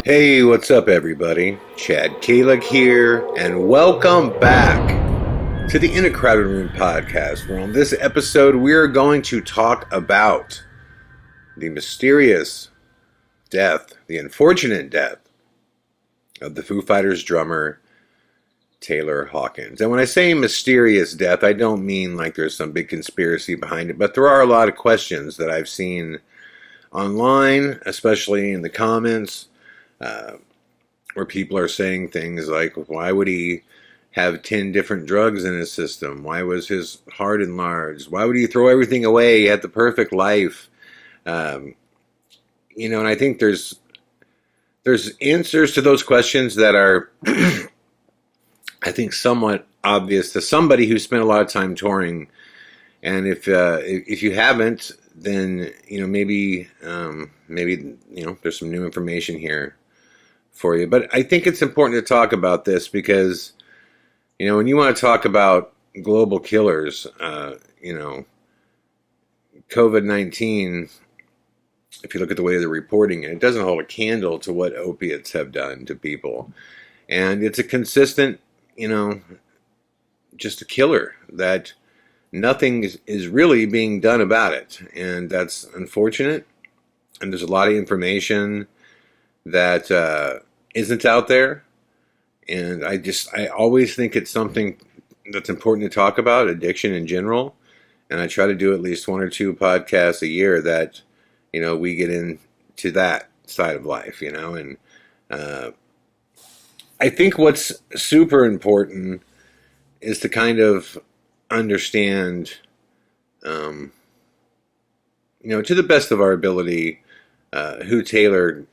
Hey, what's up, everybody? Chad Calek here, and welcome back to the In a Crowded Room podcast, where on this episode we are going to talk about the mysterious death, the unfortunate death of the Foo Fighters drummer Taylor Hawkins. And when I say mysterious death, I don't mean like there's some big conspiracy behind it, but there are a lot of questions that I've seen online, especially in the comments, where people are saying things like, why would he have 10 different drugs in his system? Why was his heart enlarged? Why would he throw everything away? He had the perfect life. And I think there's answers to those questions that are, I think, somewhat obvious to somebody who spent a lot of time touring. And if you haven't, then maybe there's some new information here for you. But I think it's important to talk about this because, when you want to talk about global killers, COVID-19, if you look at the way they're reporting it, it doesn't hold a candle to what opiates have done to people. And it's a consistent, just a killer that nothing is really being done about it. And that's unfortunate. And there's a lot of information that isn't out there. And I always think it's something that's important to talk about, addiction in general. And I try to do at least one or two podcasts a year that, we get into that side of life, and I think what's super important is to kind of understand, to the best of our ability, who Taylor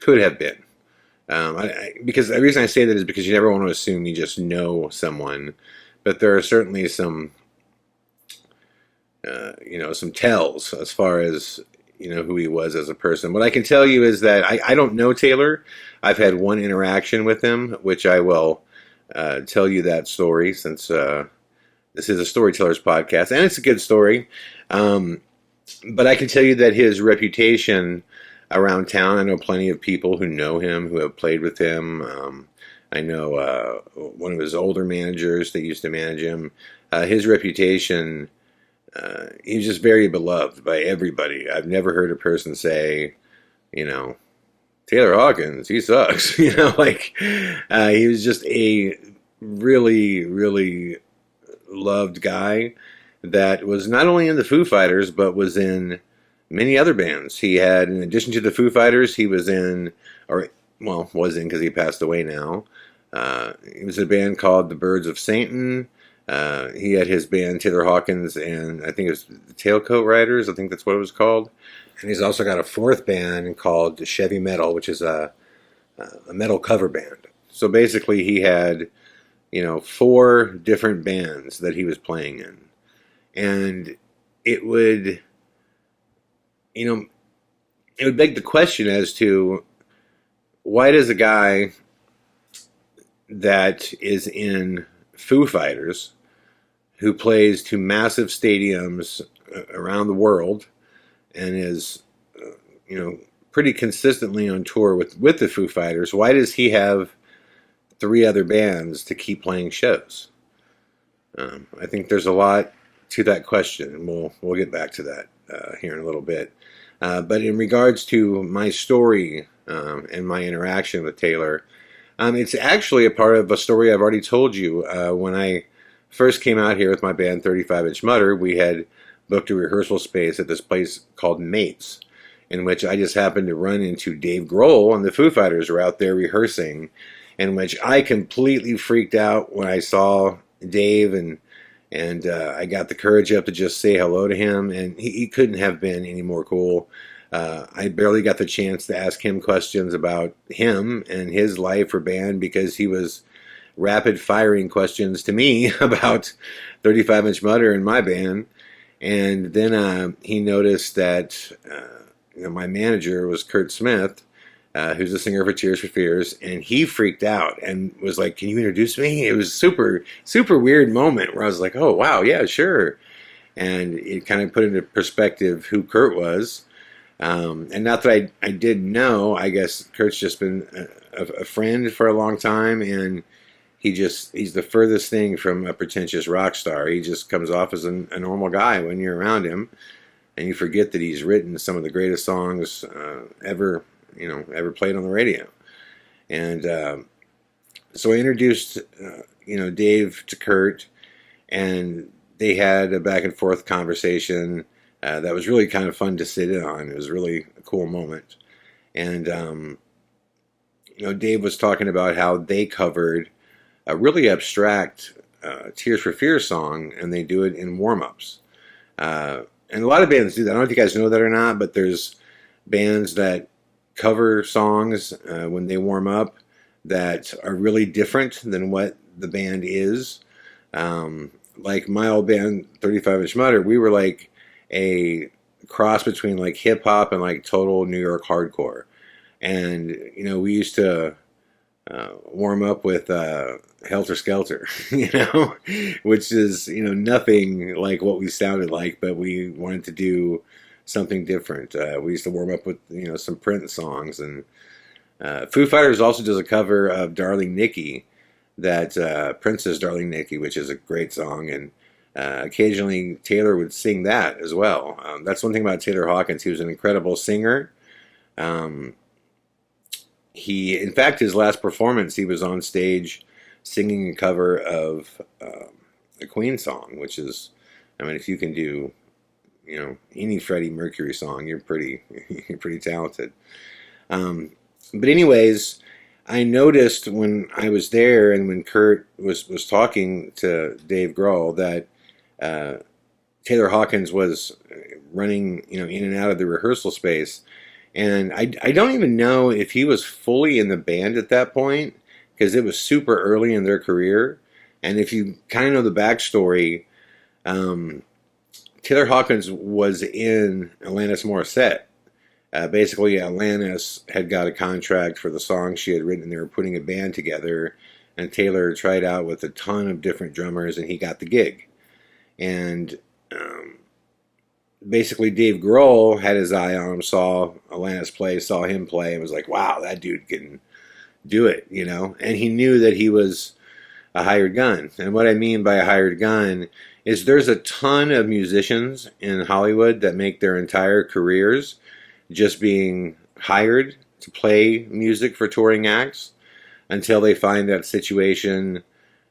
could have been. Because the reason I say that is because you never want to assume you just know someone, but there are certainly some tells as far as, who he was as a person. What I can tell you is that I don't know Taylor. I've had one interaction with him, which I will tell you that story since this is a Storytellers podcast, and it's a good story. But I can tell you that his reputation around town, I know plenty of people who know him, who have played with him. I know one of his older managers that used to manage him. His reputation, he was just very beloved by everybody. I've never heard a person say, Taylor Hawkins, he sucks. He was just a really, really loved guy that was not only in the Foo Fighters, but was in many other bands. He had, in addition to the Foo Fighters, he was in, was in because he passed away now. He was in a band called the Birds of Satan. He had his band, Taylor Hawkins, and I think it was the Tailcoat Riders. I think that's what it was called. And he's also got a fourth band called Chevy Metal, which is a metal cover band. So basically he had, 4 different bands that he was playing in. And it would beg the question as to why does a guy that is in Foo Fighters, who plays to massive stadiums around the world and is, pretty consistently on tour with the Foo Fighters, why does he have 3 other bands to keep playing shows? I think there's a lot to that question, and we'll get back to that here in a little bit. But in regards to my story and my interaction with Taylor, it's actually a part of a story I've already told you. When I first came out here with my band 35-Inch Mutter, we had booked a rehearsal space at this place called Mates, in which I just happened to run into Dave Grohl, and the Foo Fighters were out there rehearsing, in which I completely freaked out when I saw Dave, and I got the courage up to just say hello to him, and he couldn't have been any more cool. I barely got the chance to ask him questions about him and his life or band because he was rapid firing questions to me about 35-Inch Mutter and my band. And then he noticed that my manager was Kurt Smith, who's the singer for Tears for Fears, and he freaked out and was like, "Can you introduce me?" It was super, super weird moment where I was like, "Oh, wow, yeah, sure." And it kind of put into perspective who Kurt was. And not that I did know, I guess Kurt's just been a friend for a long time, and he's the furthest thing from a pretentious rock star. He just comes off as a normal guy when you're around him, and you forget that he's written some of the greatest songs ever, ever played on the radio. And so I introduced, Dave to Kurt, and they had a back and forth conversation that was really kind of fun to sit in on. It was really a cool moment. And, Dave was talking about how they covered a really abstract Tears for Fears song, and they do it in warm-ups. And a lot of bands do that. I don't know if you guys know that or not, but there's bands that cover songs when they warm up that are really different than what the band is. Like my old band, 35 Inch Mutter, we were like a cross between like hip hop and like total New York hardcore. And, we used to warm up with Helter Skelter, which is, nothing like what we sounded like, but we wanted to do something different. We used to warm up with, some Prince songs. And Foo Fighters also does a cover of Darling Nikki, that Prince's Darling Nikki, which is a great song. And occasionally Taylor would sing that as well. That's one thing about Taylor Hawkins. He was an incredible singer. In fact, his last performance, he was on stage singing a cover of a Queen song, which is, if you can do, any Freddie Mercury song, you're pretty talented. But anyways, I noticed when I was there and when Kurt was talking to Dave Grohl that Taylor Hawkins was running, in and out of the rehearsal space. And I don't even know if he was fully in the band at that point, because it was super early in their career. And if you kind of know the backstory, Taylor Hawkins was in Alanis Morissette. Basically, Alanis had got a contract for the song she had written, and they were putting a band together. And Taylor tried out with a ton of different drummers, and he got the gig. And basically, Dave Grohl had his eye on him, saw Alanis play, saw him play, and was like, wow, that dude can do it, And he knew that he was a hired gun. And what I mean by a hired gun is there's a ton of musicians in Hollywood that make their entire careers just being hired to play music for touring acts until they find that situation,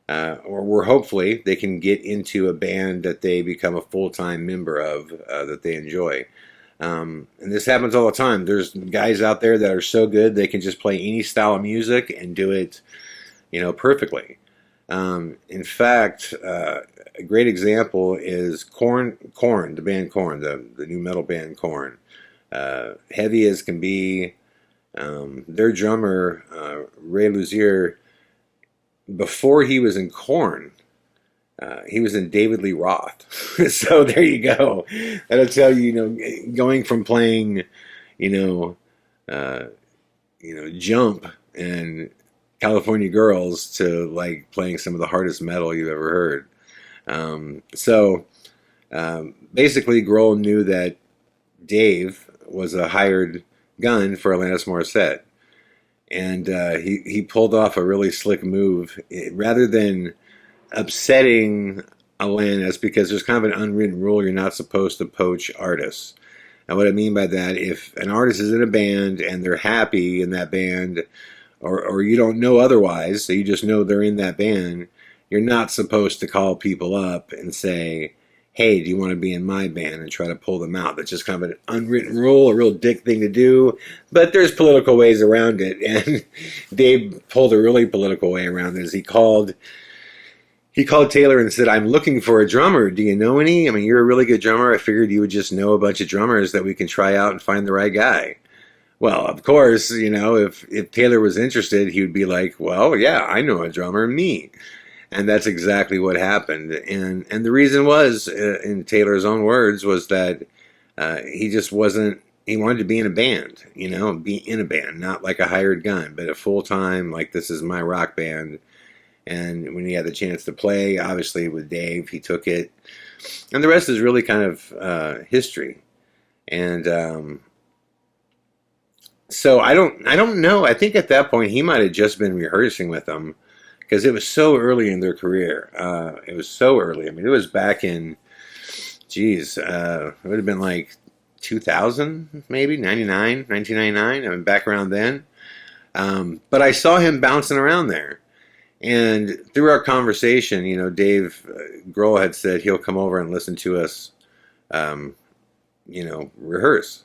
or where hopefully they can get into a band that they become a full-time member of, that they enjoy. And this happens all the time. There's guys out there that are so good they can just play any style of music and do it, perfectly. In fact, a great example is Korn, the band Korn, the new metal band Korn. Heavy as can be. Their drummer, Ray Luzier, before he was in Korn, he was in David Lee Roth. So there you go. That'll tell you, going from playing, Jump and California Girls to like playing some of the hardest metal you've ever heard. Basically, Grohl knew that Dave was a hired gun for Alanis Morissette. And he pulled off a really slick move. Rather than upsetting Alanis, because there's kind of an unwritten rule, you're not supposed to poach artists. And what I mean by that, if an artist is in a band and they're happy in that band, or you don't know otherwise, so you just know they're in that band, you're not supposed to call people up and say, hey, do you want to be in my band, and try to pull them out. That's just kind of an unwritten rule, a real dick thing to do, but there's political ways around it, and Dave pulled a really political way around this. He called Taylor and said, I'm looking for a drummer. Do you know any? You're a really good drummer. I figured you would just know a bunch of drummers that we can try out and find the right guy. Well, of course, if Taylor was interested, he would be like, well, yeah, I know a drummer, me. And that's exactly what happened. And the reason was, in Taylor's own words, was that he just wasn't, he wanted to be in a band, be in a band, not like a hired gun, but a full-time, like, this is my rock band. And when he had the chance to play, obviously with Dave, he took it. And the rest is really kind of history. And So I don't know. I think at that point he might have just been rehearsing with them because it was so early in their career. It was so early. I mean, it was back in, geez, it would have been like 2000, maybe 99, 1999. I mean, back around then. But I saw him bouncing around there. And through our conversation, Dave Grohl had said he'll come over and listen to us, um, rehearse,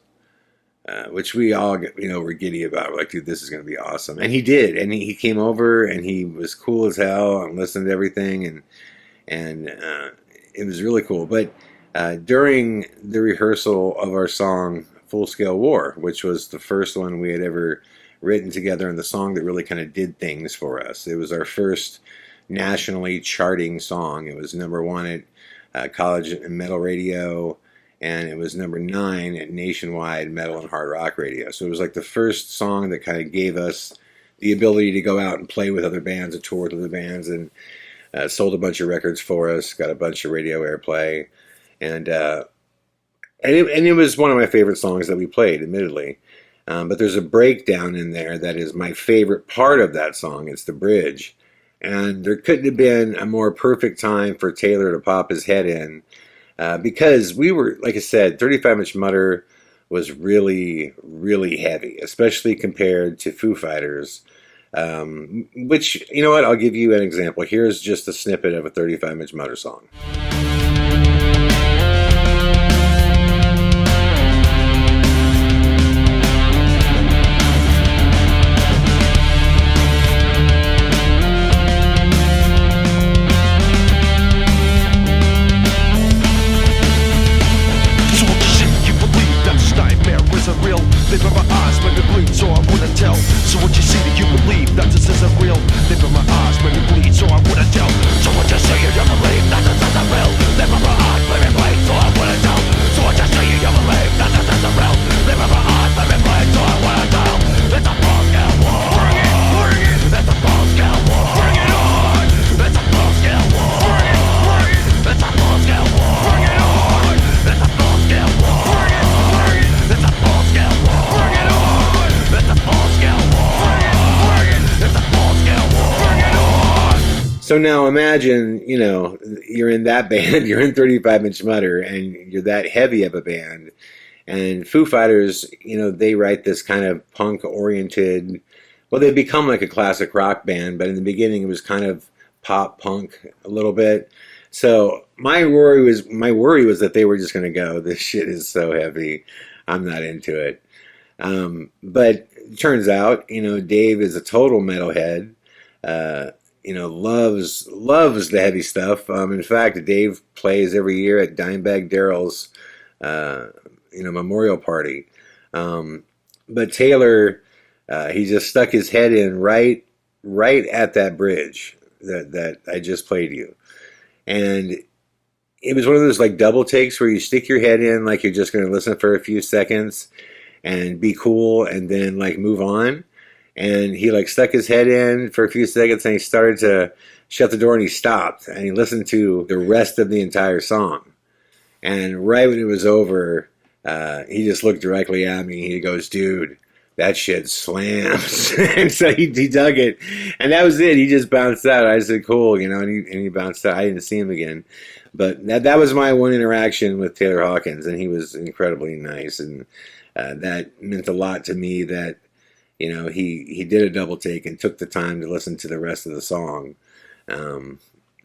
which we all, were giddy about. We're like, dude, this is going to be awesome. And he did. And he came over and he was cool as hell and listened to everything. And it was really cool. But during the rehearsal of our song Full Scale War, which was the first one we had ever written together and the song that really kind of did things for us. It was our first nationally charting song. It was #1 at college and metal radio, and it was #9 at nationwide metal and hard rock radio. So it was like the first song that kind of gave us the ability to go out and play with other bands and tour with other bands, and sold a bunch of records for us, got a bunch of radio airplay, and it was one of my favorite songs that we played, admittedly. But there's a breakdown in there that is my favorite part of that song. It's the bridge. And there couldn't have been a more perfect time for Taylor to pop his head in. Because we were, like I said, 35-inch Mutter was really, really heavy, especially compared to Foo Fighters. Which, you know what, I'll give you an example. Here's just a snippet of a 35-inch Mutter song. Live in my eyes, make me bleed, so I wouldn't tell. So what you see that you believe that this isn't real. Live in my eyes, make me bleed, so I wouldn't tell. So what you see you believe that this isn't real. Live in my eyes, make me bleed, so I wouldn't tell. So what you see you believe that this isn't real. Live in my eyes, make me bleed, so I wouldn't tell. It's a full-scale war. Bring it, bring it. It's a full-scale war. Bring it on. It's a full-scale war. Bring it, bring it. It's a full-scale war. Bring it on. It's a full-scale war. Bring it, bring it. It's a full-scale war. Bring it on! It's a full-scale war! Bring it, bring it! It's a full-scale war! Bring it on! So now imagine, you're in that band, you're in 35-inch Mutter, and you're that heavy of a band. And Foo Fighters, they write this kind of punk-oriented, well, they've become like a classic rock band, but in the beginning it was kind of pop-punk a little bit. So my worry was that they were just going to go, this shit is so heavy, I'm not into it. But it turns out, Dave is a total metalhead. Loves the heavy stuff. In fact, Dave plays every year at Dimebag Darrell's, memorial party. But Taylor, he just stuck his head in right at that bridge that I just played you, and it was one of those like double takes where you stick your head in like you're just going to listen for a few seconds and be cool and then like move on. And he like stuck his head in for a few seconds and he started to shut the door and he stopped and he listened to the rest of the entire song. And right when it was over, he just looked directly at me. He goes, dude, that shit slams. And so he dug it. And that was it. He just bounced out. I said, cool, and he bounced out. I didn't see him again. But that was my one interaction with Taylor Hawkins, and he was incredibly nice. And that meant a lot to me that, he did a double take and took the time to listen to the rest of the song.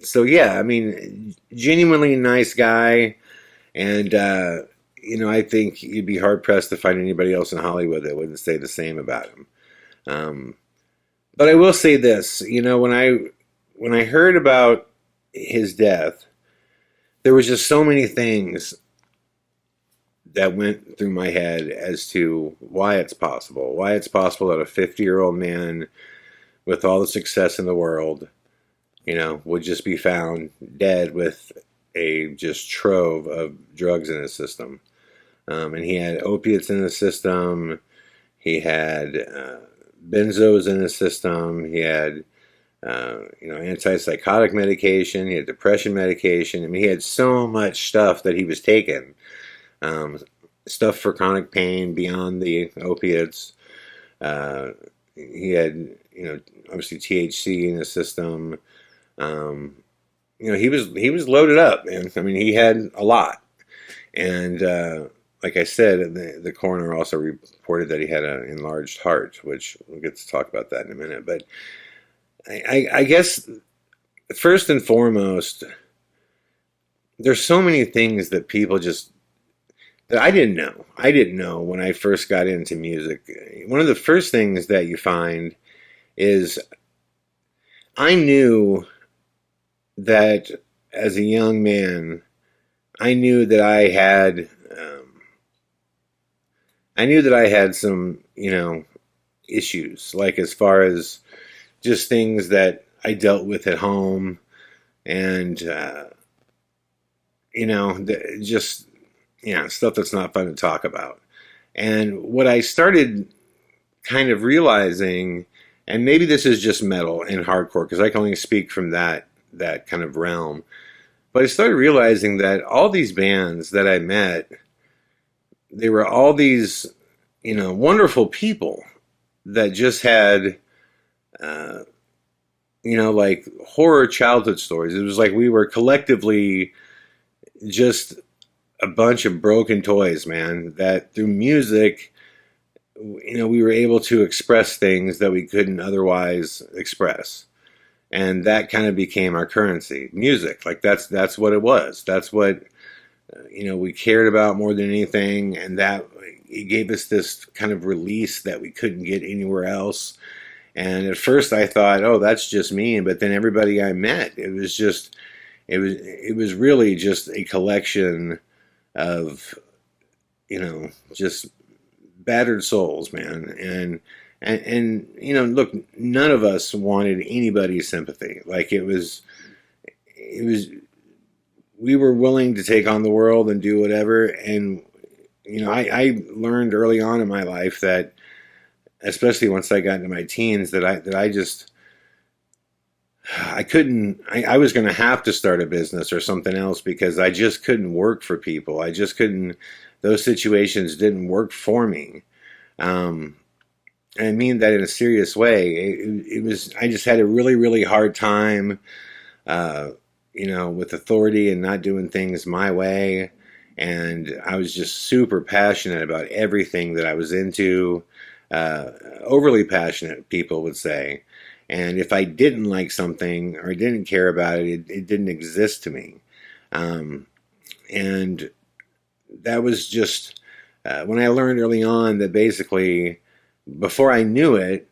So, yeah, I mean, genuinely nice guy. And, I think you'd be hard-pressed to find anybody else in Hollywood that wouldn't say the same about him. But I will say this, when I heard about his death, there was just so many things that went through my head as to why it's possible that a 50-year-old man with all the success in the world, would just be found dead with a just trove of drugs in his system. And he had opiates in his system. He had benzos in his system. He had antipsychotic medication. He had depression medication. I mean, he had so much stuff that he was taking. Stuff for chronic pain beyond the opiates. He had, obviously THC in his system. He was loaded up, man. I mean, he had a lot. And like I said, the coroner also reported that he had an enlarged heart, which we'll get to talk about that in a minute. But I guess first and foremost, there's so many things that people just that I didn't know. I didn't know when I first got into music. One of the first things that you find is I knew that as a young man, I knew that I had some, issues, like as far as just things that I dealt with at home, and just stuff that's not fun to talk about. And what I started kind of realizing, and maybe this is just metal and hardcore, because I can only speak from that kind of realm. But I started realizing that all these bands that I met, they were all these, wonderful people that just had, like horror childhood stories. It was like we were collectively just a bunch of broken toys, man, that through music, we were able to express things that we couldn't otherwise express. And that kind of became our currency, music. Like that's what it was. That's what we cared about more than anything, and that it gave us this kind of release that we couldn't get anywhere else. And at first I thought, oh, that's just me. But then everybody I met, it was really just a collection of just battered souls, man. And look, none of us wanted anybody's sympathy. Like it was we were willing to take on the world and do whatever. And I learned early on in my life that, especially once I got into my teens, that I was going to have to start a business or something else, because I just couldn't work for people. I just couldn't. Those situations didn't work for me. I mean that in a serious way. It was. I just had a really, really hard time, with authority and not doing things my way. And I was just super passionate about everything that I was into. Overly passionate, people would say. And if I didn't like something or I didn't care about it, it didn't exist to me. And that was just when I learned early on that basically, before I knew it.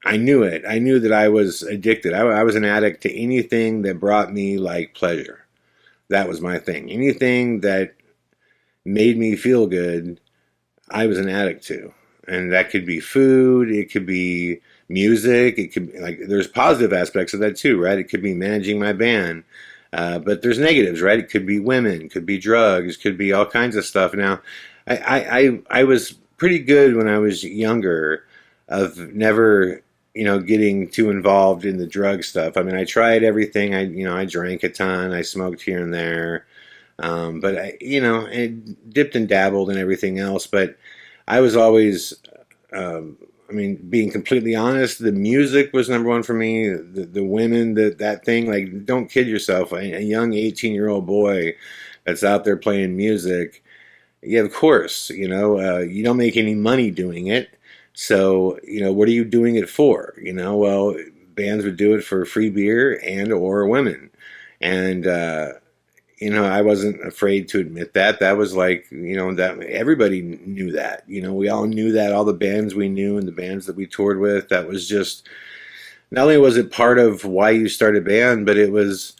I knew that I was addicted. I was an addict to anything that brought me like pleasure. That was my thing. Anything that made me feel good, I was an addict to. And that could be food, it could be music, it could be, like, there's positive aspects of that too, right? It could be managing my band. But there's negatives, right? It could be women, could be drugs, could be all kinds of stuff. Now, I was pretty good when I was younger of never, getting too involved in the drug stuff. I mean, I tried everything. I drank a ton. I smoked here and there. But I dipped and dabbled and everything else. But I was always, being completely honest, the music was number one for me. The women, that thing, like, don't kid yourself. A young 18-year-old boy that's out there playing music. Yeah, of course, you don't make any money doing it. So, what are you doing it for? Well, bands would do it for free beer and or women. And, I wasn't afraid to admit that. That was like, that everybody knew that. We all knew that, all the bands we knew and the bands that we toured with. That was just, not only was it part of why you started a band, but it was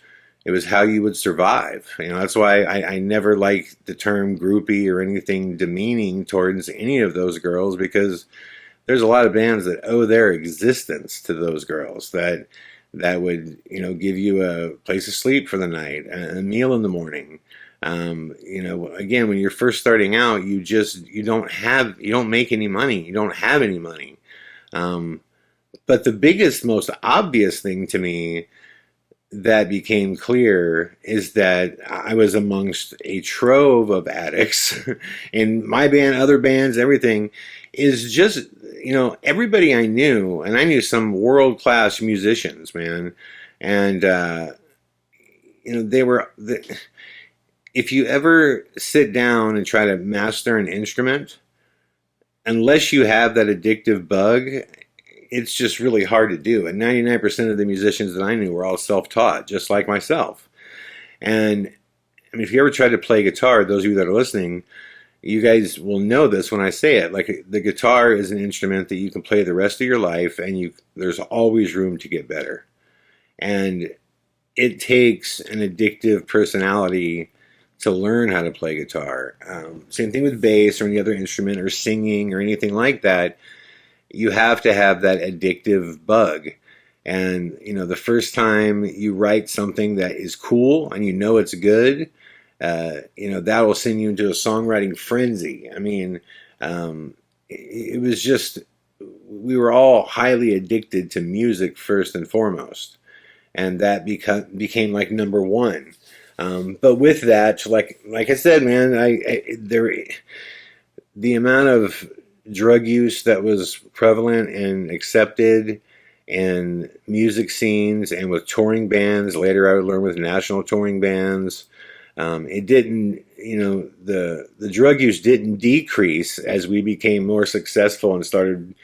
how you would survive. That's why I never liked the term groupie or anything demeaning towards any of those girls, because there's a lot of bands that owe their existence to those girls that would, give you a place to sleep for the night, a meal in the morning. Again, when you're first starting out, you don't make any money. You don't have any money. But the biggest, most obvious thing to me that became clear is that I was amongst a trove of addicts in my band, other bands, everything is just, everybody I knew, and I knew some world class musicians, man. And, they were, if you ever sit down and try to master an instrument, unless you have that addictive bug, it's just really hard to do. And 99% of the musicians that I knew were all self-taught, just like myself. And I mean, if you ever tried to play guitar, those of you that are listening, you guys will know this when I say it. Like, the guitar is an instrument that you can play the rest of your life, and there's always room to get better. And it takes an addictive personality to learn how to play guitar. Same thing with bass or any other instrument or singing or anything like that. You have to have that addictive bug. And, the first time you write something that is cool and it's good, that will send you into a songwriting frenzy. I mean, it was just, we were all highly addicted to music first and foremost. And that became like number one. But with that, like I said, man, the amount of drug use that was prevalent and accepted in music scenes and with touring bands. Later, I would learn with national touring bands. It didn't, the drug use didn't decrease as we became more successful and started,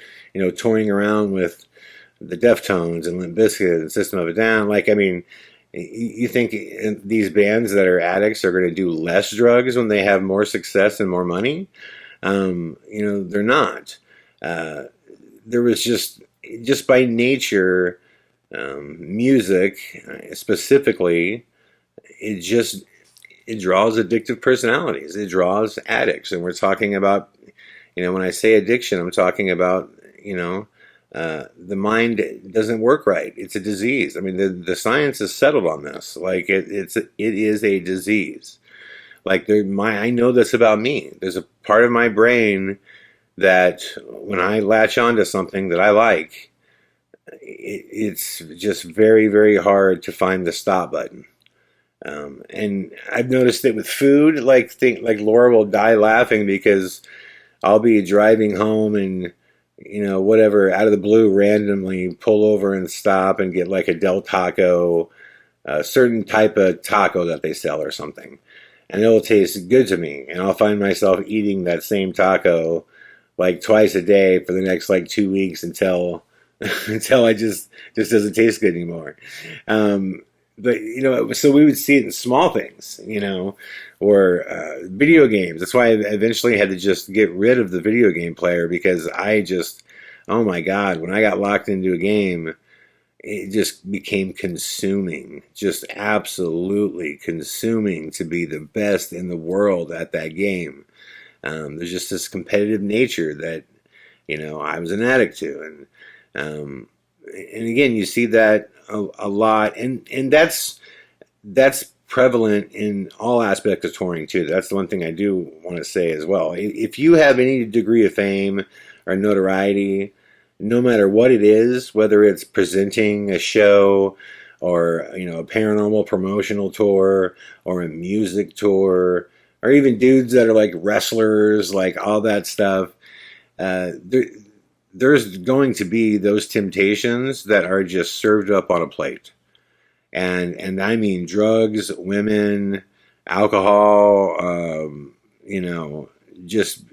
touring around with the Deftones and Limp Bizkit and System of a Down. Like, I mean, you think these bands that are addicts are going to do less drugs when they have more success and more money? They're not. There was just by nature, music specifically, it draws addictive personalities. It draws addicts. And we're talking about, when I say addiction, I'm talking about, the mind doesn't work right. It's a disease. I mean, the science is settled on this. Like, it is a disease. Like, I know this about me. There's a part of my brain that when I latch onto something that I like, it's just very, very hard to find the stop button. And I've noticed it with food. Like Laura will die laughing because I'll be driving home and, whatever, out of the blue, randomly pull over and stop and get like a Del Taco, a certain type of taco that they sell or something. And it'll taste good to me. And I'll find myself eating that same taco like twice a day for the next like 2 weeks until I just doesn't taste good anymore. But, so we would see it in small things, or video games. That's why I eventually had to just get rid of the video game player, because oh my God, when I got locked into a game, it just became consuming, just absolutely consuming to be the best in the world at that game. There's just this competitive nature that, I was an addict to. And again, you see that a lot, and that's prevalent in all aspects of touring too. That's the one thing I do want to say as well. If you have any degree of fame or notoriety, no matter what it is, whether it's presenting a show or a paranormal promotional tour or a music tour, or even dudes that are like wrestlers, like all that stuff, there's going to be those temptations that are just served up on a plate. And I mean drugs, women, alcohol, just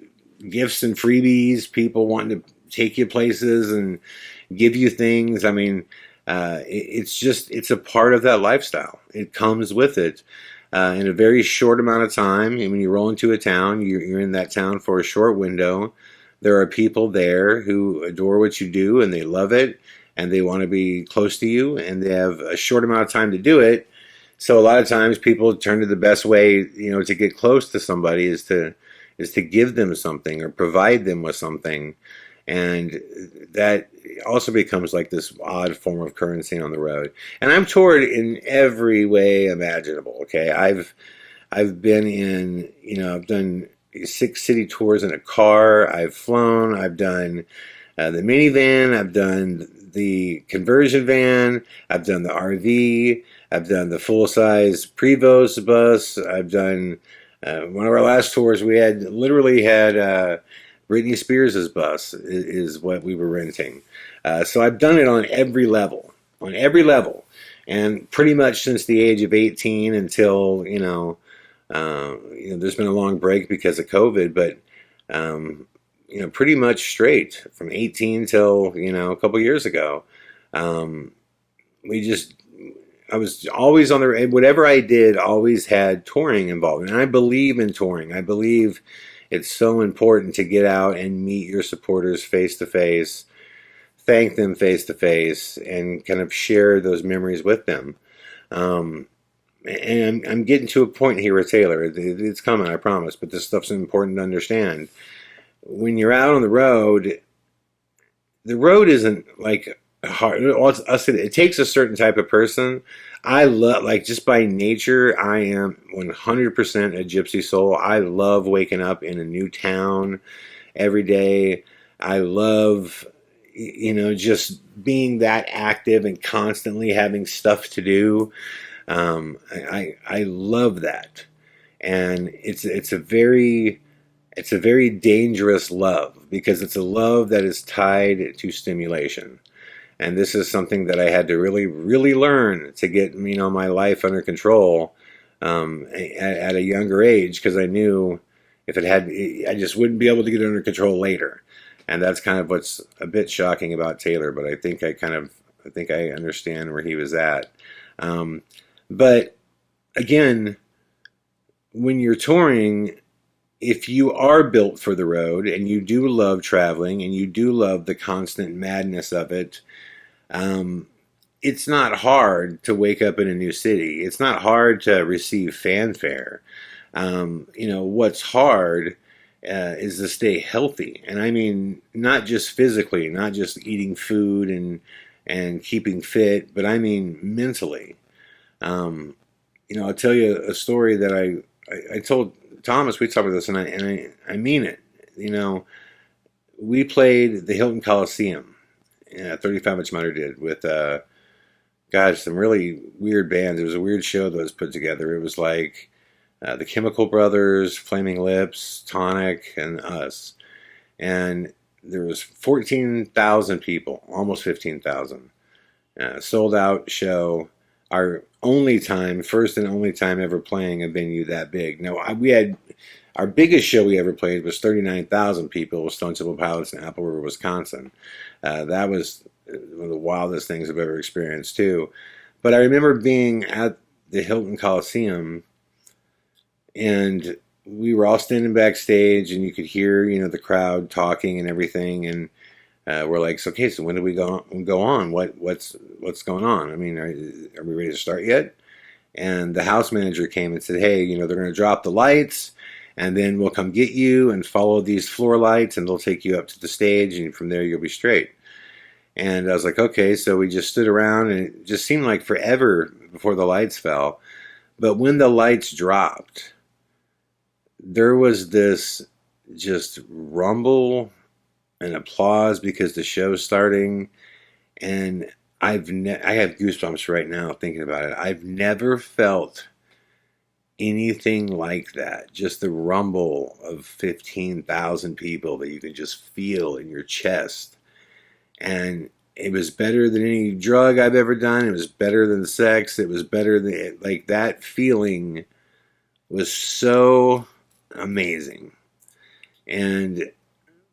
gifts and freebies, people wanting to take you places and give you things. I mean, it's a part of that lifestyle. It comes with it. In a very short amount of time, and when you roll into a town, you're in that town for a short window. There are people there who adore what you do, and they love it, and they want to be close to you, and they have a short amount of time to do it. So a lot of times people turn to the best way, to get close to somebody is to give them something or provide them with something. And that also becomes like this odd form of currency on the road. And I've toured in every way imaginable. Okay. I've been in, I've done 6 city tours in a car. I've flown. I've done the minivan. I've done the conversion van. I've done the RV. I've done the full-size Prevost bus. I've done one of our last tours. We had literally had Britney Spears' bus is what we were renting. So I've done it on every level, and pretty much since the age of 18 until there's been a long break because of COVID, but pretty much straight from 18 till a couple years ago. I was always on the, whatever I did always had touring involved. And I believe in touring. I believe it's so important to get out and meet your supporters face to face, thank them face to face, and kind of share those memories with them. And I'm getting to a point here with Taylor. It's coming, I promise, but this stuff's important to understand. When you're out on the road isn't like hard. It takes a certain type of person. I love, like, just by nature, I am 100% a gypsy soul. I love waking up in a new town every day. I love, just being that active and constantly having stuff to do. I love that, and it's a very dangerous love, because it's a love that is tied to stimulation. And this is something that I had to really, really learn to get, my life under control at a younger age, because I knew I just wouldn't be able to get it under control later. And that's kind of what's a bit shocking about Taylor, but I think I understand where he was at. But again, when you're touring, if you are built for the road and you do love traveling and you do love the constant madness of it, it's not hard to wake up in a new city. It's not hard to receive fanfare. What's hard is to stay healthy. And I mean, not just physically, not just eating food and keeping fit, but I mean mentally. I'll tell you a story that I told Thomas. We talked about this, and I mean it. We played the Hilton Coliseum. 35-inch Miter did with some really weird bands. It was a weird show that was put together. It was like the Chemical Brothers, Flaming Lips, Tonic, and us. And there was 14,000 people, almost 15,000. Sold out show. Our first and only time ever playing a venue that big. Now, our biggest show we ever played was 39,000 people with Stone Temple Pilots in Apple River, Wisconsin. That was one of the wildest things I've ever experienced, too. But I remember being at the Hilton Coliseum, and we were all standing backstage, and you could hear, the crowd talking and everything, and we're like, so when do we go on? What's going on? I mean, are we ready to start yet? And the house manager came and said, hey, they're going to drop the lights, and then we'll come get you and follow these floor lights, and they'll take you up to the stage, and from there you'll be straight. And I was like, okay. So we just stood around, and it just seemed like forever before the lights fell. But when the lights dropped, there was this just rumble and applause because the show's starting. And I have goosebumps right now thinking about it. I've never felt anything like that. Just the rumble of 15,000 people that you can just feel in your chest. And it was better than any drug I've ever done. It was better than sex. It was better than, like, that feeling was so amazing. And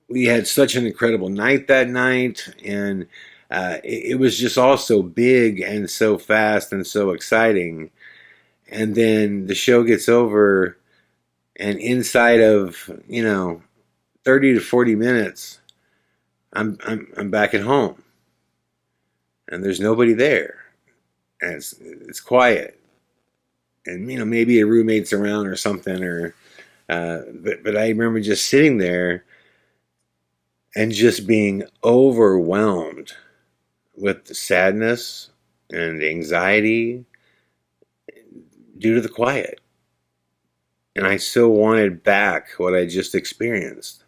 we had such an incredible night that night. And it was just all so big and so fast and so exciting. And then the show gets over, and inside of 30 to 40 minutes, I'm back at home, and there's nobody there, and it's quiet, and maybe a roommate's around or something, or but I remember just sitting there and just being overwhelmed with the sadness and anxiety due to the quiet. And I so wanted back what I just experienced.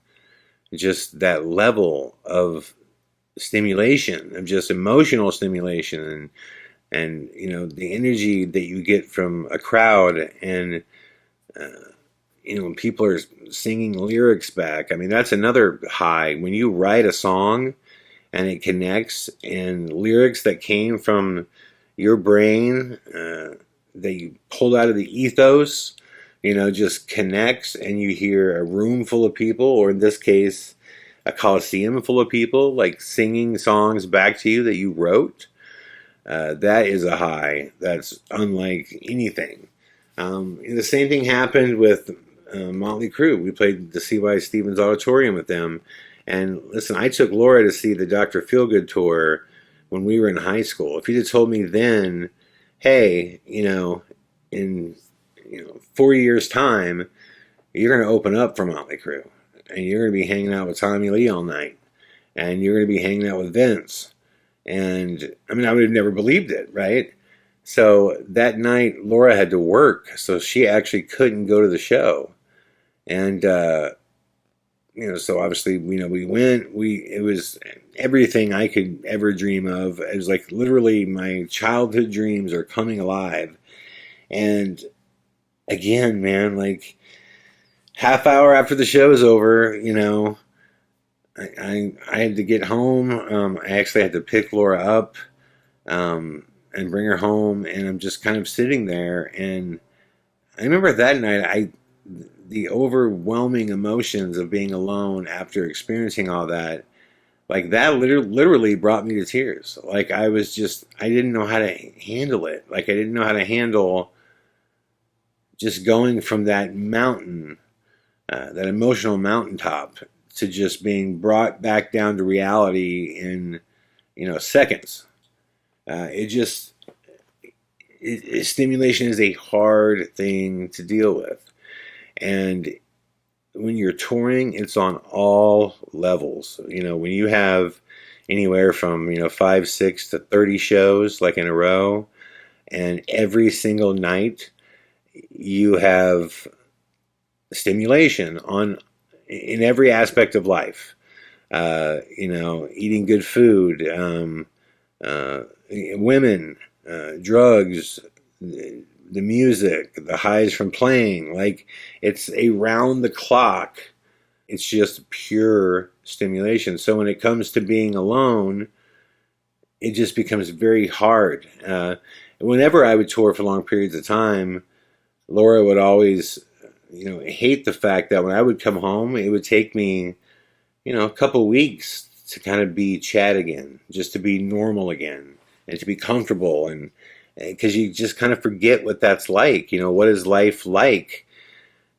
Just that level of stimulation, of just emotional stimulation, and the energy that you get from a crowd, and when people are singing lyrics back. I mean, that's another high. When you write a song and it connects, and lyrics that came from your brain, that you pulled out of the ethos, just connects, and you hear a room full of people, or in this case, a coliseum full of people, like singing songs back to you that you wrote. That is a high that's unlike anything. The same thing happened with Motley Crue. We played the C.Y. Stevens Auditorium with them. And listen, I took Laura to see the Dr. Feelgood tour when we were in high school. If you'd have told me then, hey, in 4 years' time, you're going to open up for Motley Crue, and you're going to be hanging out with Tommy Lee all night, and you're going to be hanging out with Vince. And I mean, I would have never believed it, right? So that night, Laura had to work, so she actually couldn't go to the show. And so obviously, we went. It was everything I could ever dream of. It was like literally my childhood dreams are coming alive. And again, man, like half hour after the show is over, I had to get home. I actually had to pick Laura up and bring her home, and I'm just kind of sitting there. And I remember that night, the overwhelming emotions of being alone after experiencing all that, like that literally brought me to tears. Like I didn't know how to handle it. Like I didn't know how to handle just going from that mountain, that emotional mountaintop, to just being brought back down to reality in, seconds. Stimulation is a hard thing to deal with. And when you're touring, it's on all levels. When you have anywhere from, 5, 6 to 30 shows like in a row, and every single night you have stimulation in every aspect of life. Eating good food, women, drugs, the music, the highs from playing. Like it's around the clock. It's just pure stimulation. So when it comes to being alone, it just becomes very hard. Whenever I would tour for long periods of time, Laura would always, hate the fact that when I would come home, it would take me, a couple weeks to kind of be Chad again, just to be normal again, and to be comfortable, and because you just kind of forget what that's like. What is life like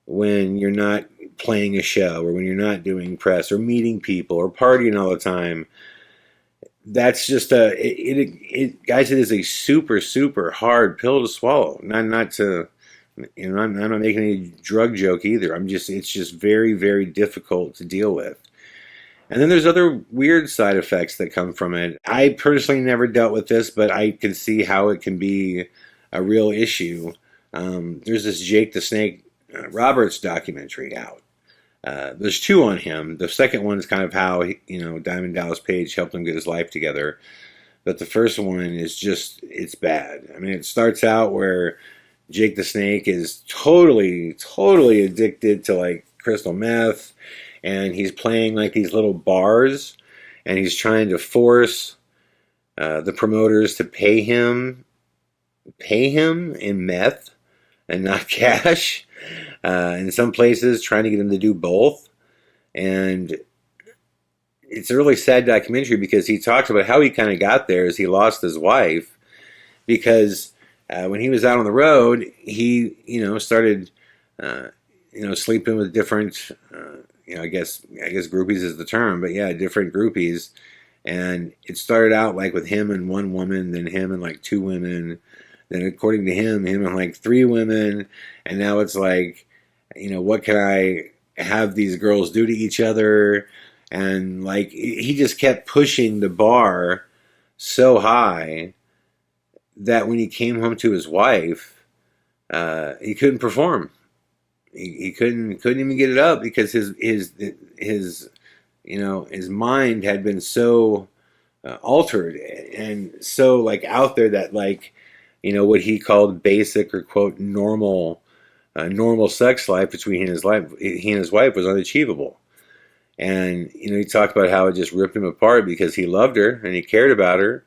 when you're not playing a show, or when you're not doing press, or meeting people, or partying all the time. That's just guys, it is a super, super hard pill to swallow. Not to, I'm not making any drug joke either. It's just very, very difficult to deal with. And then there's other weird side effects that come from it. I personally never dealt with this, but I can see how it can be a real issue. There's this Jake the Snake Roberts documentary out. There's 2 on him. The second one is kind of how Diamond Dallas Page helped him get his life together. But the first one is it's bad. I mean, it starts out where Jake the Snake is totally, totally addicted to like crystal meth, and he's playing like these little bars, and he's trying to force the promoters to pay him in meth and not cash. In some places, trying to get him to do both. And it's a really sad documentary because he talks about how he kind of got there is he lost his wife because when he was out on the road, he, started, sleeping with different, I guess groupies is the term, but yeah, different groupies. And it started out like with him and one woman, then him and like 2 women, then according to him and like 3 women, and now it's like, what can I have these girls do to each other? And like he just kept pushing the bar so high that when he came home to his wife, he couldn't perform. He couldn't even get it up because his mind had been so altered and so like out there that like what he called basic or quote normal sex life between he and his wife was unachievable. And he talked about how it just ripped him apart because he loved her and he cared about her,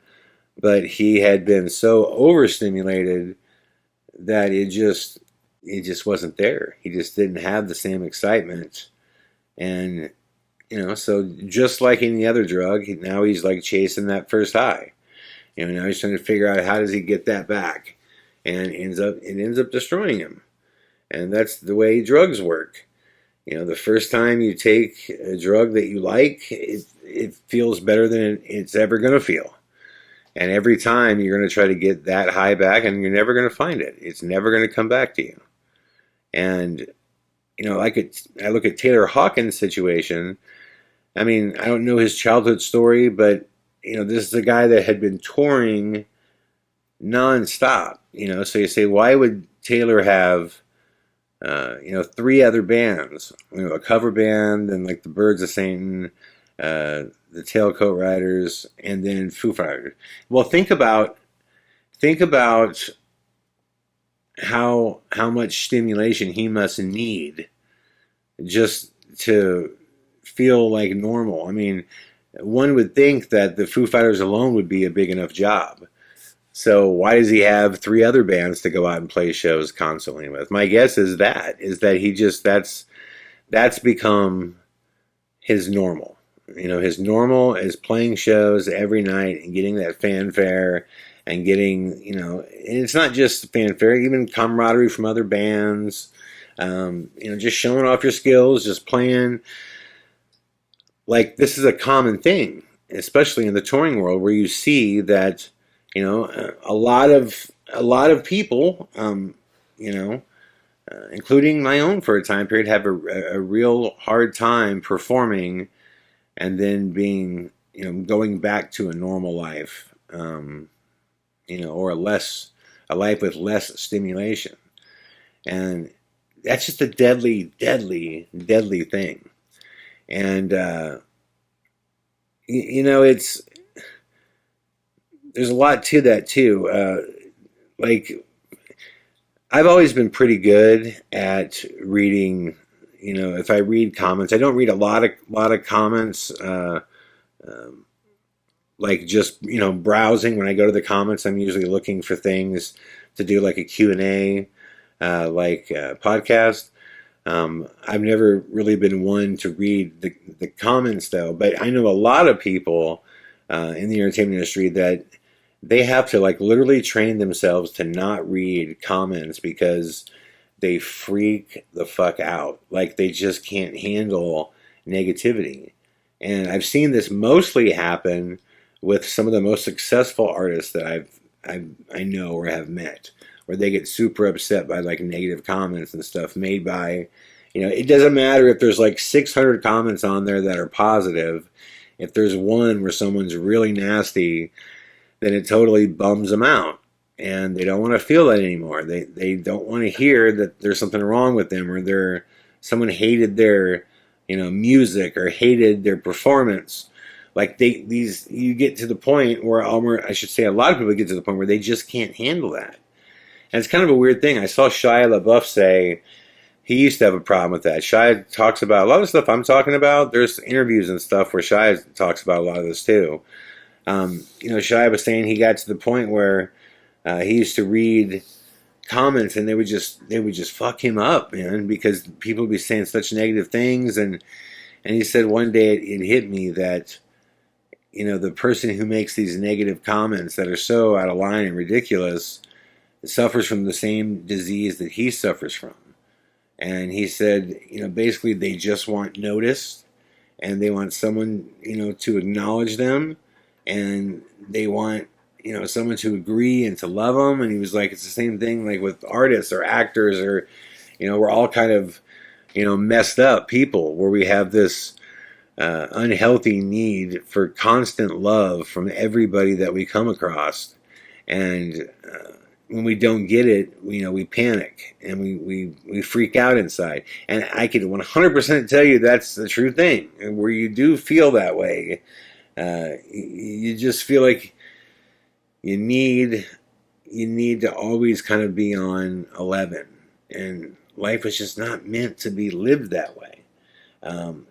but he had been so overstimulated that it just wasn't there. He just didn't have the same excitement. And so just like any other drug, now he's like chasing that first high. Now he's trying to figure out how does he get that back, and it ends up destroying him. And that's the way drugs work. The first time you take a drug that you like, it feels better than it's ever going to feel. And every time you're going to try to get that high back, and you're never going to find it. It's never going to come back to you. And I look at Taylor Hawkins' situation. I mean, I don't know his childhood story, but this is a guy that had been touring nonstop. So you say, why would Taylor have, three other bands? A cover band, and like the Birds of Satan, the Tailcoat Riders, and then Foo Fighters. Well, think about how much stimulation he must need just to feel like normal. I mean, one would think that the Foo Fighters alone would be a big enough job. So why does he have three other bands to go out and play shows constantly with? My guess is that he just that's become his normal. His normal is playing shows every night and getting that fanfare and getting, and it's not just fanfare, even camaraderie from other bands, just showing off your skills, just playing. Like, this is a common thing, especially in the touring world, where you see that, a lot of people, including my own for a time period, have a real hard time performing and then being, going back to a normal life, or a life with less stimulation. And that's just a deadly, deadly, deadly thing. And, it's, there's a lot to that too. Like, I've always been pretty good at reading, if I read comments, I don't read a lot of comments, like just, browsing. When I go to the comments, I'm usually looking for things to do, like a Q&A, like a podcast. I've never really been one to read the comments though, but I know a lot of people in the entertainment industry that they have to like literally train themselves to not read comments because they freak the fuck out. Like, they just can't handle negativity. And I've seen this mostly happen with some of the most successful artists that I know or have met, where they get super upset by like negative comments and stuff made by, it doesn't matter if there's like 600 comments on there that are positive. If there's one where someone's really nasty, then it totally bums them out. And they don't want to feel that anymore. They don't want to hear that there's something wrong with them, or someone hated their, music, or hated their performance. Like, you get to the point where, I should say, a lot of people get to the point where they just can't handle that. And it's kind of a weird thing. I saw Shia LaBeouf say he used to have a problem with that. Shia talks about a lot of stuff I'm talking about. There's interviews and stuff where Shia talks about a lot of this too. Shia was saying he got to the point where he used to read comments and they would just fuck him up, man, because people would be saying such negative things. And he said one day it hit me that, the person who makes these negative comments that are so out of line and ridiculous suffers from the same disease that he suffers from. And he said, basically they just want noticed, and they want someone, to acknowledge them, and they want, someone to agree and to love them. And he was like, it's the same thing like with artists or actors, or, we're all kind of, messed up people where we have this unhealthy need for constant love from everybody that we come across. And when we don't get it, we panic and we freak out inside. And I can 100% tell you that's the true thing. And where you do feel that way, You just feel like you need to always kind of be on 11, and life was just not meant to be lived that way.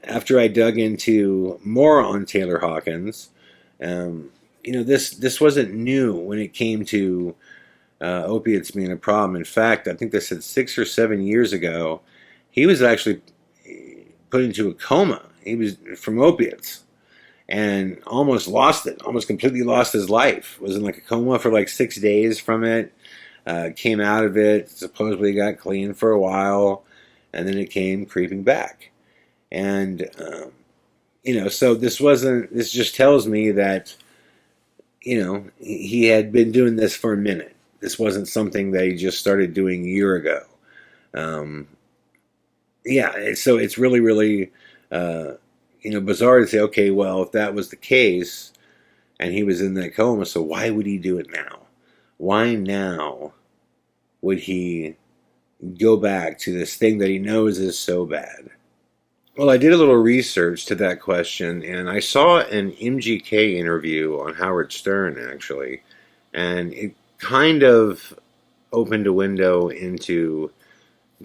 After I dug into more on Taylor Hawkins, this wasn't new when it came to opiates being a problem. In fact, I think they said 6 or 7 years ago, he was actually put into a coma. He was from opiates and almost lost it, almost completely lost his life. Was in like a coma for like 6 days from it. Came out of it, supposedly got clean for a while, and then it came creeping back. And, so this just tells me that, he had been doing this for a minute. This wasn't something that he just started doing a year ago. So it's really, really, bizarre to say, okay, well, if that was the case and he was in that coma, so why would he do it now? Why now would he go back to this thing that he knows is so bad? Well, I did a little research to that question, and I saw an MGK interview on Howard Stern, actually, and it kind of opened a window into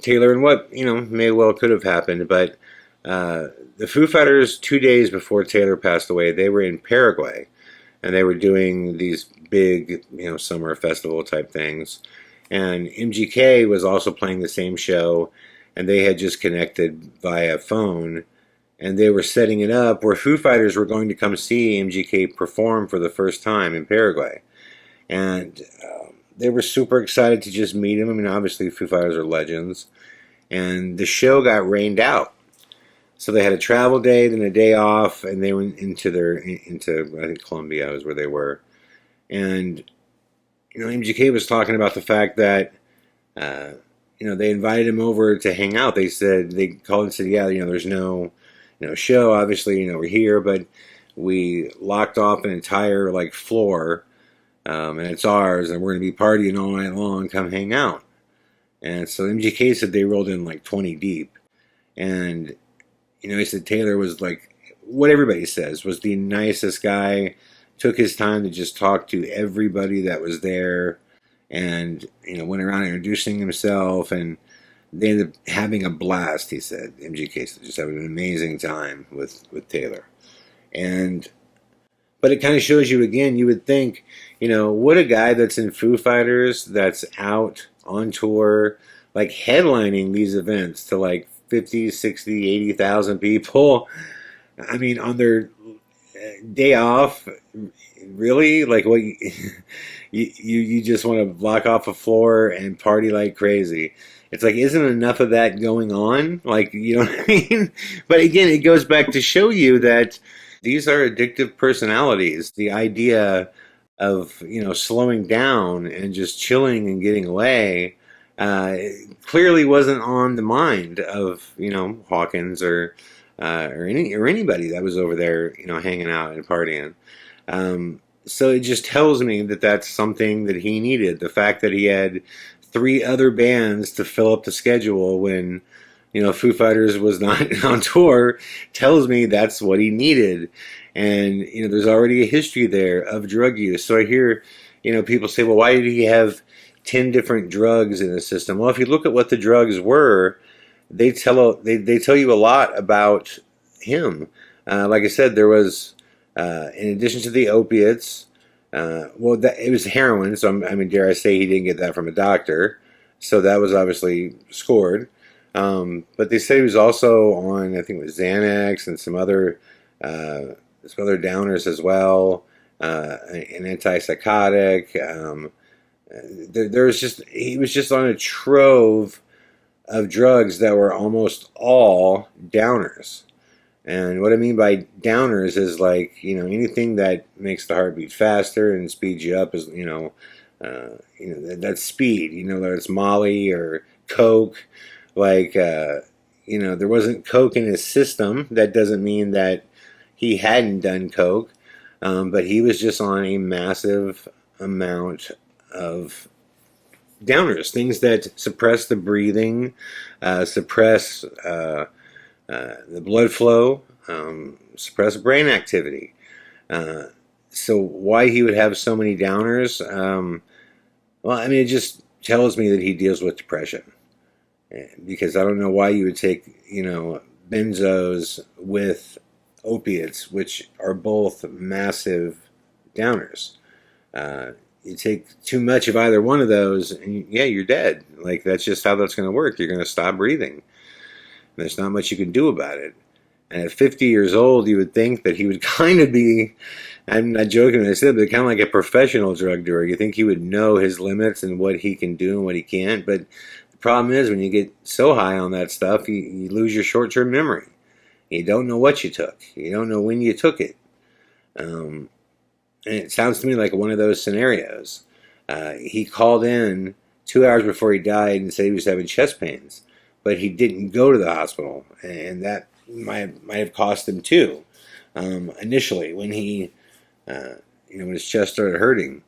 Taylor and what, may well could have happened. But the Foo Fighters, 2 days before Taylor passed away, they were in Paraguay, and they were doing these big, summer festival type things. And MGK was also playing the same show, and they had just connected via phone, and they were setting it up where Foo Fighters were going to come see MGK perform for the first time in Paraguay. And they were super excited to just meet him. I mean, obviously, Foo Fighters are legends. And the show got rained out. So they had a travel day, then a day off, and they went into I think, Colombia was where they were. And, MGK was talking about the fact that, they invited him over to hang out. They called and said, yeah, there's no, show. Obviously, we're here, but we locked off an entire, floor, and it's ours, and we're going to be partying all night long. Come hang out. And so MGK said they rolled in 20 deep. And, he said Taylor was what everybody says, was the nicest guy, took his time to just talk to everybody that was there, and, went around introducing himself, and they ended up having a blast, he said. MGK said, just having an amazing time with Taylor. But it kind of shows you, again, you would think, what a guy that's in Foo Fighters, that's out on tour, headlining these events to 50, 60, 80,000 people. I mean, on their day off, really? What you just want to block off a floor and party like crazy. It's isn't enough of that going on? You know what I mean? But again, it goes back to show you that these are addictive personalities. The idea of, slowing down and just chilling and getting away clearly wasn't on the mind of, Hawkins or anybody that was over there, hanging out and partying. So it just tells me that that's something that he needed. The fact that he had 3 other bands to fill up the schedule when, Foo Fighters was not on tour tells me that's what he needed. And, there's already a history there of drug use. So I hear, people say, well, why did he have 10 different drugs in the system? Well, if you look at what the drugs were, they tell you a lot about him. Like I said, there was, in addition to the opiates, it was heroin. So dare I say he didn't get that from a doctor. So that was obviously scored. But they said he was also on, I think it was Xanax and some other downers as well, an antipsychotic. He was just on a trove of drugs that were almost all downers. And what I mean by downers is anything that makes the heart beat faster and speeds you up is, that's speed, whether it's Molly or Coke. There wasn't Coke in his system. That doesn't mean that he hadn't done Coke, but he was just on a massive amount of downers, things that suppress the breathing, suppress the blood flow, suppress brain activity. Uh, so why he would have so many downers? Well, I mean, it just tells me that he deals with depression. Because I don't know why you would take, benzos with opiates, which are both massive downers. You take too much of either one of those, and yeah, you're dead. Like, that's just how that's going to work. You're going to stop breathing. And there's not much you can do about it. And at 50 years old, you would think that he would kind of be, I'm not joking when I said, but kind of like a professional drug dealer. You think he would know his limits and what he can do and what he can't. But the problem is, when you get so high on that stuff, you lose your short-term memory. You don't know what you took. You don't know when you took it. And it sounds to me like one of those scenarios. He called in 2 hours before he died and said he was having chest pains, but he didn't go to the hospital, and that might have cost him too. Initially, when he, when his chest started hurting.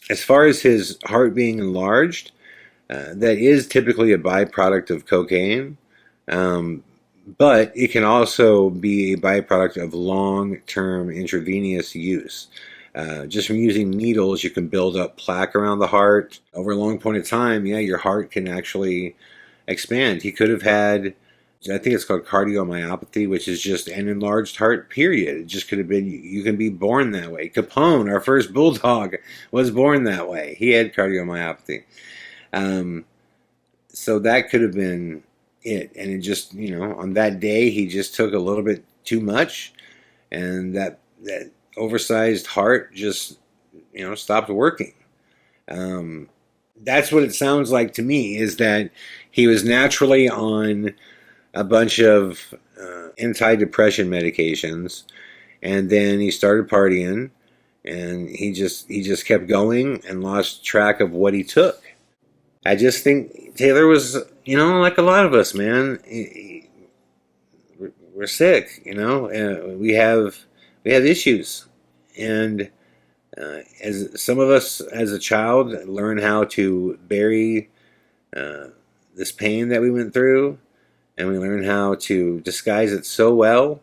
As far as his heart being enlarged, that is typically a byproduct of cocaine. But it can also be a byproduct of long-term intravenous use. Just from using needles, you can build up plaque around the heart. Over a long point of time, yeah, your heart can actually expand. He could have had, I think it's called cardiomyopathy, which is just an enlarged heart, period. It just could have been, you can be born that way. Capone, our first bulldog, was born that way. He had cardiomyopathy. So that could have been it. And it just, on that day, he just took a little bit too much. And that oversized heart just, stopped working. That's what it sounds like to me, is that he was naturally on a bunch of antidepressant medications, and then he started partying, and he just kept going and lost track of what he took. I just think Taylor was, like a lot of us, man. We're sick, we have issues, and as some of us as a child learn how to bury this pain that we went through, and we learn how to disguise it so well.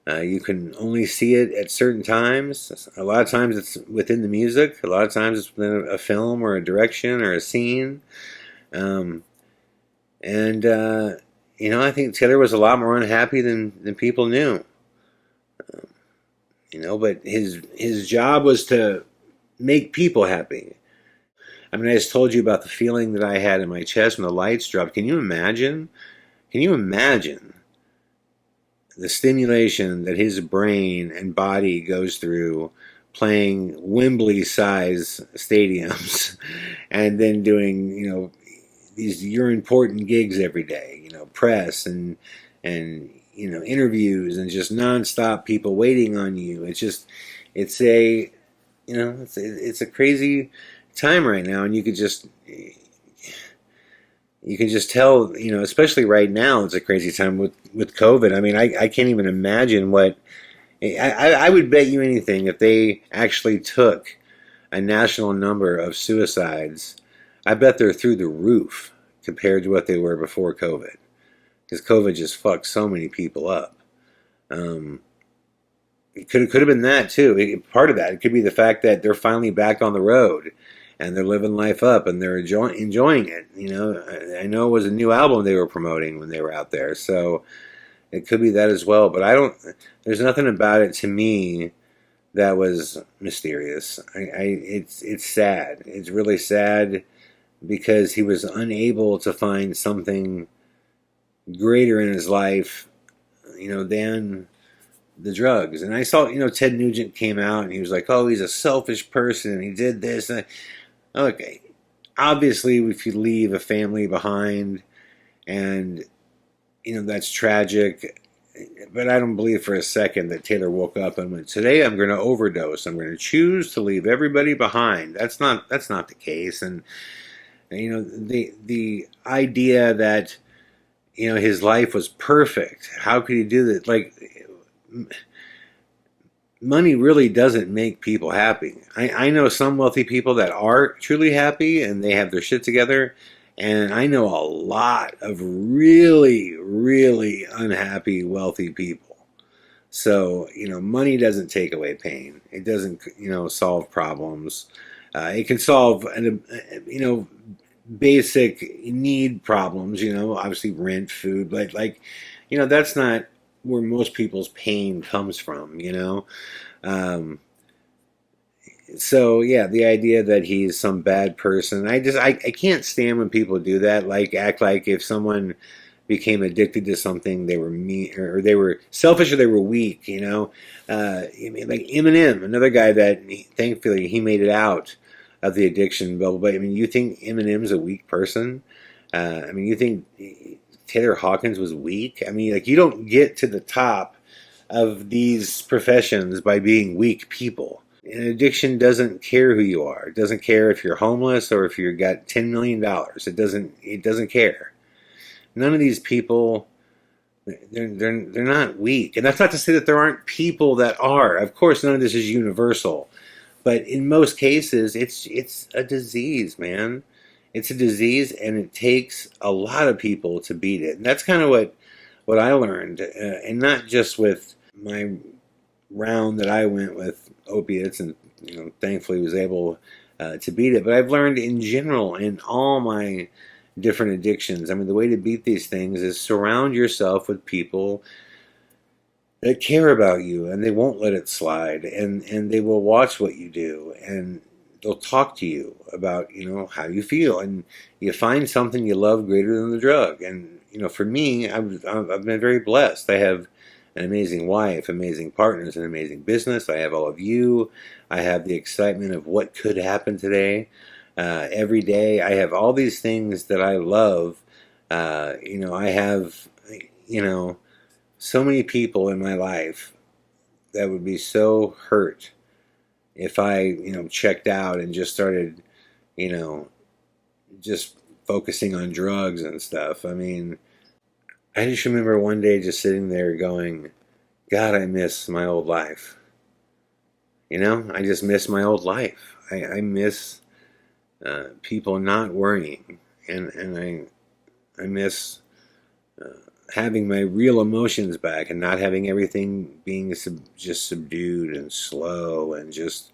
You can only see it at certain times. A lot of times it's within the music. A lot of times it's within a film or a direction or a scene. I think Taylor was a lot more unhappy than people knew. But his job was to make people happy. I mean, I just told you about the feeling that I had in my chest when the lights dropped. Can you imagine? Can you imagine the stimulation that his brain and body goes through playing Wembley-size stadiums and then doing, these you're important gigs every day, press and interviews and just nonstop people waiting on you. It's a crazy time right now, and you can just tell, especially right now, it's a crazy time with COVID. I mean, I can't even imagine what, I would bet you anything if they actually took a national number of suicides, I bet they're through the roof compared to what they were before COVID. Because COVID just fucked so many people up. It could have been that too. Part of that, it could be the fact that they're finally back on the road and they're living life up and they're enjoying it. I know it was a new album they were promoting when they were out there, so it could be that as well. But there's nothing about it to me that was mysterious. It's sad. It's really sad because he was unable to find something greater in his life, than the drugs. And I saw, Ted Nugent came out and he was like, oh, he's a selfish person and he did this. Okay, obviously if you leave a family behind and, that's tragic, but I don't believe for a second that Taylor woke up and went, today I'm going to overdose. I'm going to choose to leave everybody behind. That's not the case. And the idea that, his life was perfect. How could he do that? Like, money really doesn't make people happy. I know some wealthy people that are truly happy and they have their shit together. And I know a lot of really, really unhappy, wealthy people So, money doesn't take away pain. It doesn't, solve problems. It can solve, basic need problems, obviously rent, food, but that's not where most people's pain comes from. Um, so yeah, the idea that he's some bad person, I can't stand when people do that, like act like if someone became addicted to something, they were mean or they were selfish or they were weak. I mean, like Eminem, another guy that thankfully he made it out of the addiction bubble. But I mean, you think Eminem's a weak person? I mean, you think Taylor Hawkins was weak? I mean, like you don't get to the top of these professions by being weak people. And addiction doesn't care who you are. It doesn't care if you're homeless or if you've got $10 million. It doesn't care. None of these people, they're not weak, and that's not to say that there aren't people that are. Of course, none of this is universal, but in most cases, it's a disease, man. It's a disease, and it takes a lot of people to beat it. And that's kind of what I learned, and not just with my round that I went with opiates, and thankfully was able to beat it. But I've learned in general in all my different addictions. I mean, the way to beat these things is surround yourself with people that care about you, and they won't let it slide, and they will watch what you do, and they'll talk to you about how you feel, and you find something you love greater than the drug. And for me, I've been very blessed. I have an amazing wife, amazing partners, an amazing business. I have all of you. I have the excitement of what could happen today. Every day, I have all these things that I love. I have, so many people in my life that would be so hurt if I, checked out and just started, just focusing on drugs and stuff. I mean, I just remember one day just sitting there going, God, I miss my old life. I just miss my old life. I miss people not worrying, and I miss having my real emotions back and not having everything being just subdued and slow and just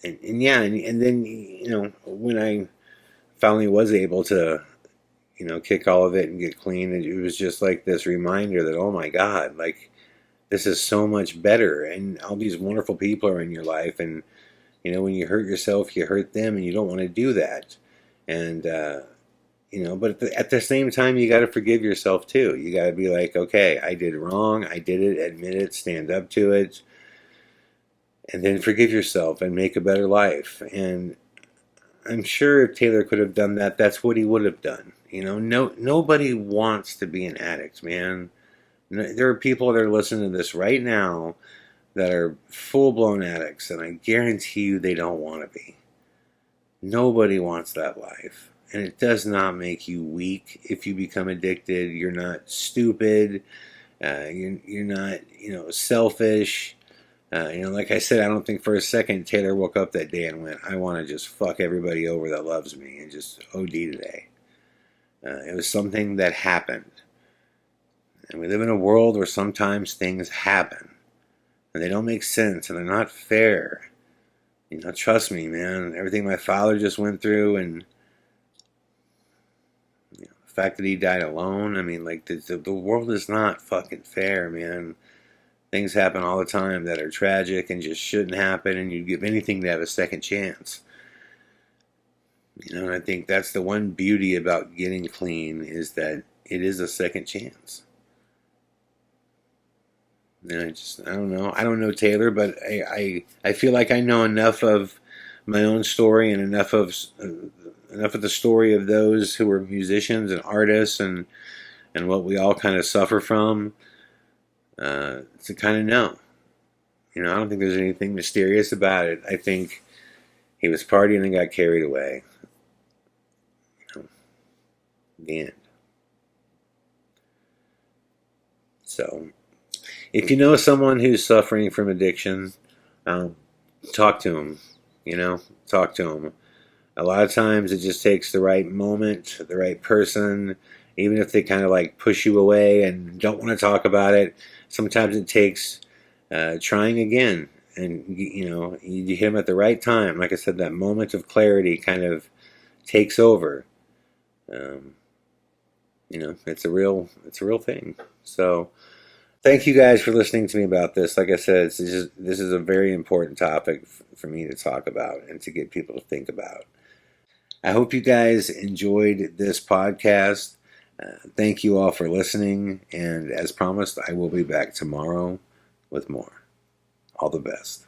and yeah, and then when I finally was able to kick all of it and get clean, it was just like this reminder that, oh my God, like this is so much better, and all these wonderful people are in your life, and when you hurt yourself, you hurt them, and you don't want to do that. And, but at the same time, you got to forgive yourself too. You got to be like, okay, I did wrong. I did it. Admit it. Stand up to it. And then forgive yourself and make a better life. And I'm sure if Taylor could have done that, that's what he would have done. Nobody wants to be an addict, man. There are people that are listening to this right now that are full-blown addicts, and I guarantee you they don't want to be. Nobody wants that life, and it does not make you weak if you become addicted. You're not stupid. You're not, selfish. Like I said, I don't think for a second Taylor woke up that day and went, I want to just fuck everybody over that loves me and just OD today. It was something that happened. And we live in a world where sometimes things happen. And they don't make sense, and they're not fair. Trust me, man. Everything my father just went through, and the fact that he died alone. I mean, like the world is not fucking fair, man. Things happen all the time that are tragic and just shouldn't happen, and you'd give anything to have a second chance. And I think that's the one beauty about getting clean, is that it is a second chance. And I don't know. I don't know Taylor, but I feel like I know enough of my own story and enough of the story of those who are musicians and artists and what we all kind of suffer from to kind of know. I don't think there's anything mysterious about it. I think he was partying and got carried away. The end. So, if you know someone who's suffering from addiction, talk to them. Talk to them. A lot of times it just takes the right moment, the right person, even if they kind of like push you away and don't want to talk about it. Sometimes it takes trying again, and you hit them at the right time. Like I said, that moment of clarity kind of takes over. It's a real thing. So thank you guys for listening to me about this. Like I said, this is a very important topic for me to talk about and to get people to think about. I hope you guys enjoyed this podcast. Thank you all for listening, and as promised, I will be back tomorrow with more. All the best.